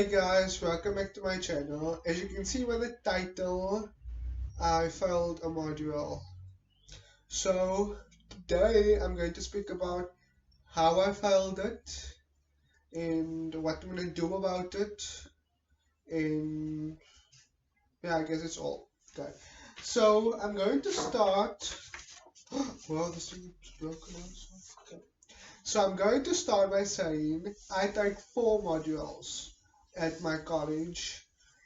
Hey guys, welcome back to my channel. As you can see by the title, I failed a module. So today I'm going to speak about how I failed it and what I'm going to do about it. And yeah, I guess it's all. Okay. So I'm going to start. Wow, this thing is broken also. Okay. So I'm going to start by saying I take 4 modules at my college,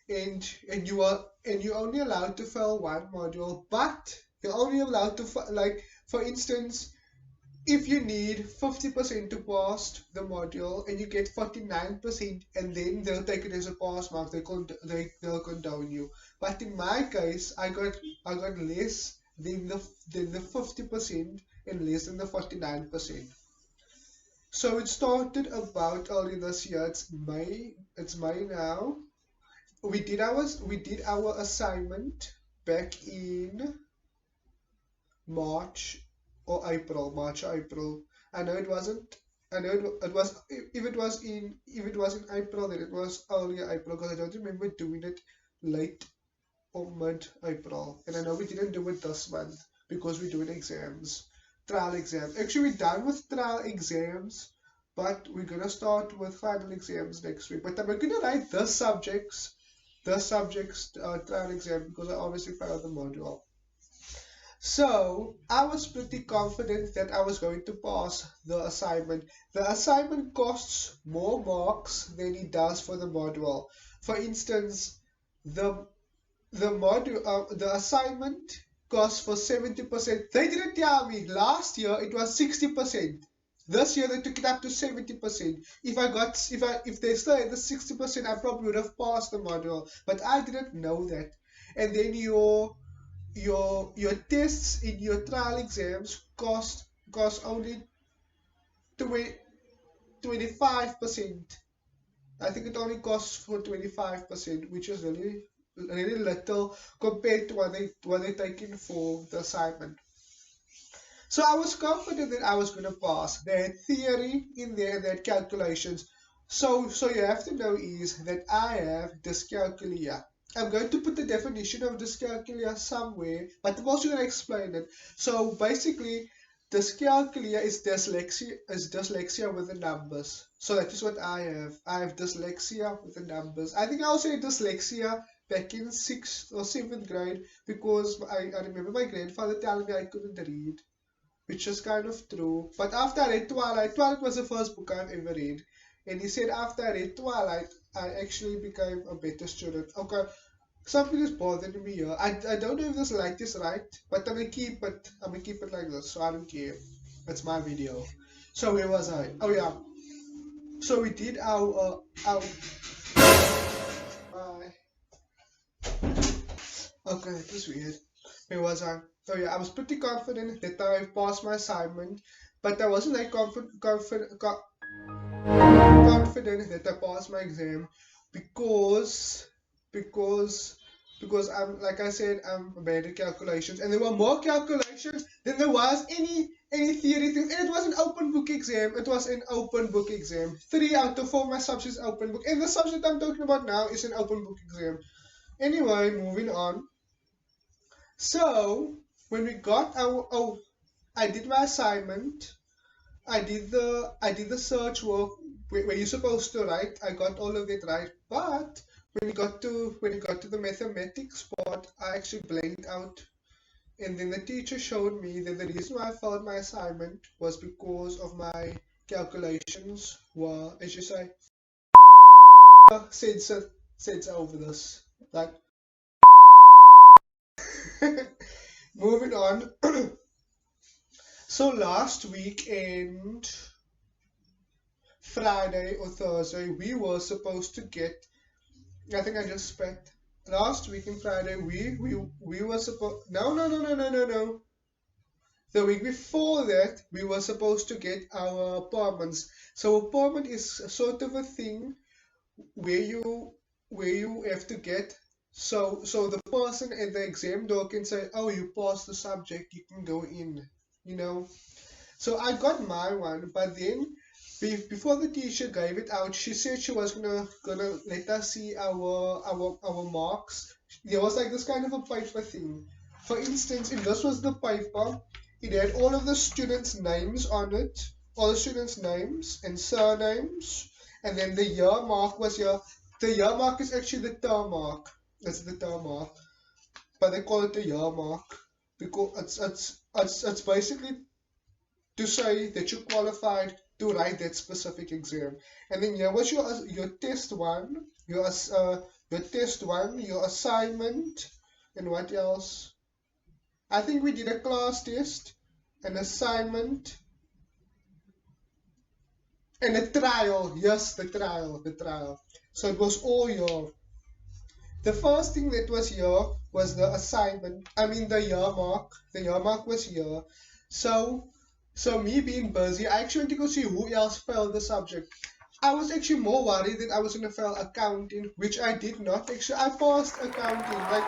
and you're only allowed to fail 1 module, but you're only allowed to like, for instance, if you need 50% to pass the module and you get 49%, and then they'll take it as a pass mark, they'll condone you. But in my case, I got less than the 50% and less than the 49%. So it started about early this year. It's May. It's May now. We did our assignment back in March or April. March or April. I know it wasn't. I know it was. If it was in April, then it was earlier April, because I don't remember doing it late or mid-April. And I know we didn't do it this month because we're doing exams, trial exams. Actually, we're done with trial exams, but we're gonna start with final exams next week. But I'm gonna write the subjects trial exam, because I obviously failed the module. So I was pretty confident that I was going to pass the assignment. The assignment costs more marks than it does for the module. For instance, the the assignment costs for 70%. They didn't tell me. Last year it was 60%. This year they took it up to 70%. If they still had the 60%, I probably would have passed the module. But I didn't know that. And then your tests in your trial exams cost only 25%. I think it only costs for 25%, which is really little compared to what they taking for the assignment. So I was confident that I was going to pass. They had theory in there, they had calculations. So you have to know is that I have dyscalculia. I'm going to put the definition of dyscalculia somewhere, but I'm also going to explain it. So basically, dyscalculia is dyslexia with the numbers. So that is what I have. I have dyslexia with the numbers. I think I also had dyslexia back in 6th or 7th grade, because I remember my grandfather telling me I couldn't read, which is kind of true. But after I read Twilight was the first book I've ever read. And he said after I read Twilight, I actually became a better student. Okay, something is bothering me here. I don't know if this light is right, but I'm gonna keep it like this, so I don't care. It's my video. So where was I? Oh yeah. So we did our okay, it was weird. Where was I? Oh yeah, I was pretty confident that I passed my assignment, but I wasn't like confident that I passed my exam, because because I'm, like I said, I'm bad at calculations, and there were more calculations than there was any theory thing. And it was an open book exam. It was an open book exam. 3 out of 4 of my subjects open book, and the subject I'm talking about now is an open book exam. Anyway, moving on. So when we got I did my assignment. I did the search work where you're supposed to write. I got all of it right, but when it got to the mathematics part, I actually blanked out. And then the teacher showed me that the reason why I failed my assignment was because of my calculations were, as you say, censor over this. Like, moving on. So last weekend, Friday or Thursday, we were supposed to get. I think I just spent last week in Friday. We were supposed. No. The week before that, we were supposed to get our apartments. So apartment is sort of a thing where you have to get. So the person at the exam door can say, "Oh, you passed the subject, you can go in." You know. So I got my one, but then before the teacher gave it out, she said she was gonna let us see our marks. There was like this kind of a paper thing. For instance, if this was the paper, it had all of the students' names on it, all the students' names and surnames, and then the year mark was here. The year mark is actually the term mark. That's the term mark, but they call it the year mark because it's basically to say that you qualified to write that specific exam. And then here was your test one, your test one, your assignment, and what else? I think we did a class test, an assignment, and a trial. Yes, the trial. So it was all your. The first thing that was here was the assignment. I mean the year mark. The year mark was here. So so me being busy, I actually went to go see who else failed the subject. I was actually more worried that I was gonna fail accounting, which I did not. Actually, I passed accounting. Like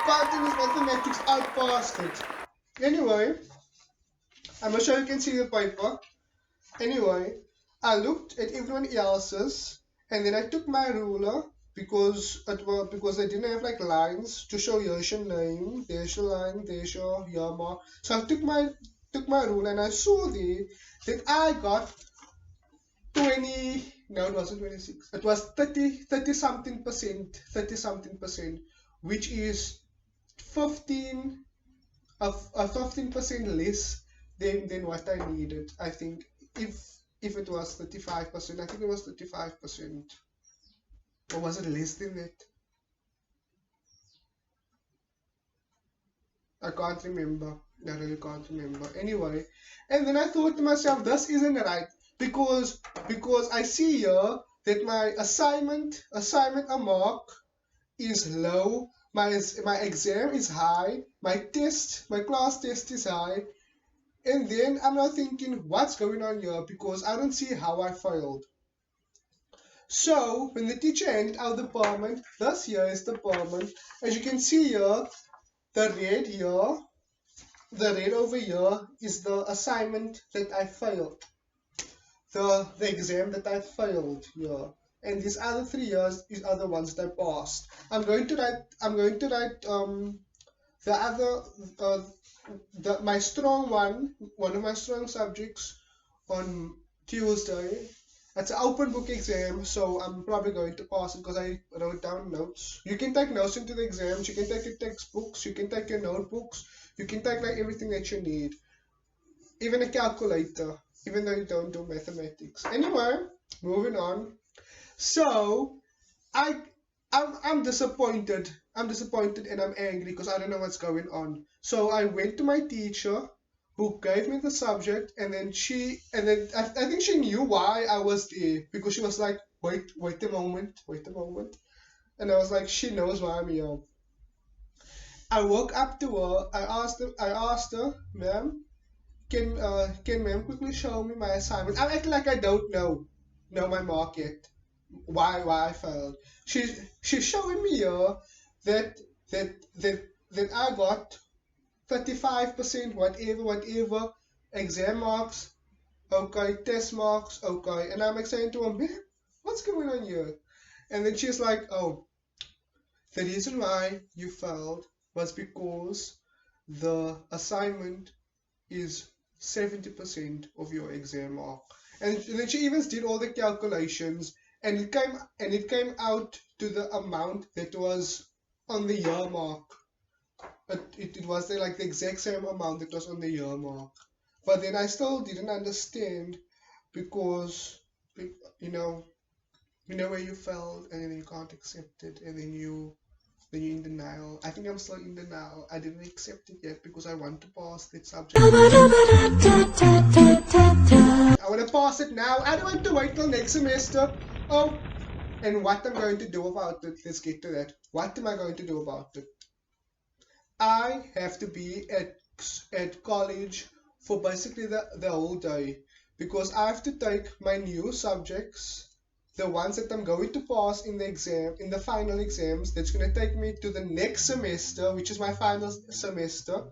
accounting is mathematics. I passed it. Anyway, I'm not sure you can see the paper. Anyway, I looked at everyone else's, and then I took my ruler because I didn't have like lines to show here's your name, there's your line, there's your year mark. So I took my ruler and I saw there that I got 20. No, it wasn't 26. It was 30 something percent, 30 something percent, which is 15 a 15% less than what I needed. I think if it was 35%, I think it was 35%. Or was it less than that? I can't remember. I really can't remember. Anyway, and then I thought to myself, this isn't right because I see here that my assignment a mark is low, my exam is high, my class test is high, and then I'm now thinking, what's going on here? Because I don't see how I failed. So when the teacher handed out the permit, this here is the permit. As you can see here, the red here, the red over here is the assignment that I failed. The exam that I failed here. And these other 3 years are the ones that I passed. I'm going to write the other my strong one of my strong subjects on Tuesday. It's an open book exam, so I'm probably going to pass it because I wrote down notes. You can take notes into the exams, you can take your textbooks, you can take your notebooks, you can take like everything that you need. Even a calculator, even though you don't do mathematics. Anyway, moving on. So I'm disappointed. I'm disappointed and I'm angry because I don't know what's going on. So I went to my teacher who gave me the subject, and then I think she knew why I was there because she was like, wait a moment, and I was like, she knows why I'm here. I woke up to her. I asked her, ma'am, can ma'am quickly show me my assignment? I'm acting like I don't know my mark yet. Why I failed? She's showing me here that that I got 35%, whatever, exam marks, okay, test marks, okay. And I'm like saying to her, man, what's going on here? And then she's like, oh, the reason why you failed was because the assignment is 70% of your exam mark. And then she even did all the calculations, and it came out to the amount that was on the year mark. It was like the exact same amount that was on the year mark. But then I still didn't understand because where you failed and then you can't accept it, and then you're in denial. I think I'm still in denial. I didn't accept it yet because I want to pass that subject. I want to pass it now. I don't want to wait till next semester. Oh, and what I'm going to do about it, let's get to that. What am I going to do about it? I have to be at college for basically the whole day because I have to take my new subjects, the ones that I'm going to pass in the final exams. That's going to take me to the next semester, which is my final semester,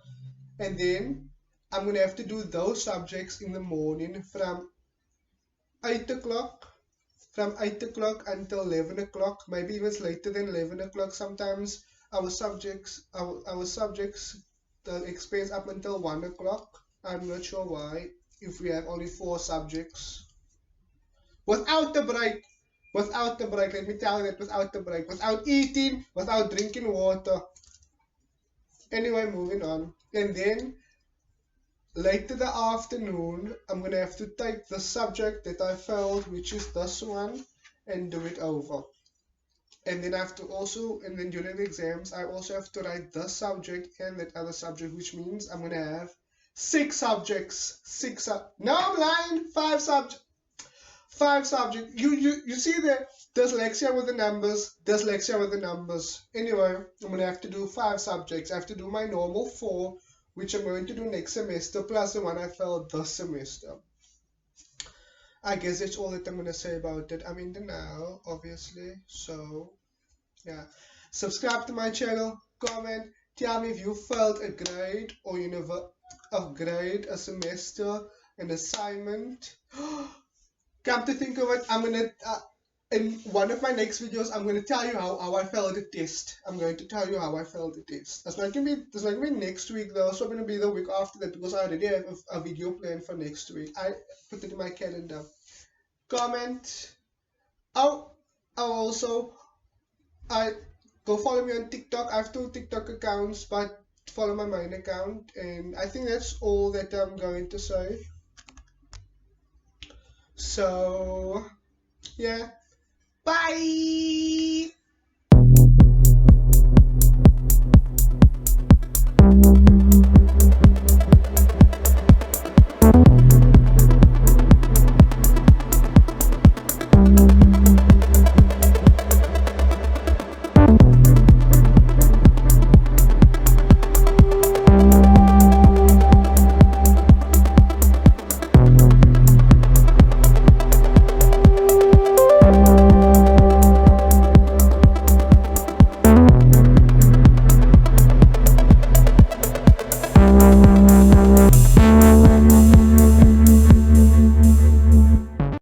and then I'm going to have to do those subjects in the morning from 8 o'clock, from 8 o'clock until 11 o'clock, maybe even later than 11 o'clock sometimes. Our subjects the expense up until 1 o'clock. I'm not sure why, if we have only 4 subjects. Without the break, let me tell you that without the break, without eating, without drinking water. Anyway, moving on. And then later the afternoon, I'm going to have to take the subject that I failed, which is this one, and do it over. And then I have to also, and then during the exams, I also have to write the subject and that other subject, which means I'm going to have 6 subjects. No, I'm lying. 5 subjects. 5 subjects. You see the dyslexia with the numbers. Anyway, I'm going to have to do 5 subjects. I have to do my normal 4, which I'm going to do next semester, plus the one I failed this semester. I guess that's all that I'm going to say about it. I'm in denial, obviously. So, yeah. Subscribe to my channel, comment, tell me if you failed a grade or a semester, an assignment. Come to think of it, I'm going to, in one of my next videos, I'm going to tell you how I failed the test. I'm going to tell you how I failed the test. That's not going to be next week though. It's not going to be the week after that because I already have a video planned for next week. I put it in my calendar. Comment. Oh, also, go follow me on TikTok. I have 2 TikTok accounts, but follow my main account. And I think that's all that I'm going to say. So, yeah. Bye!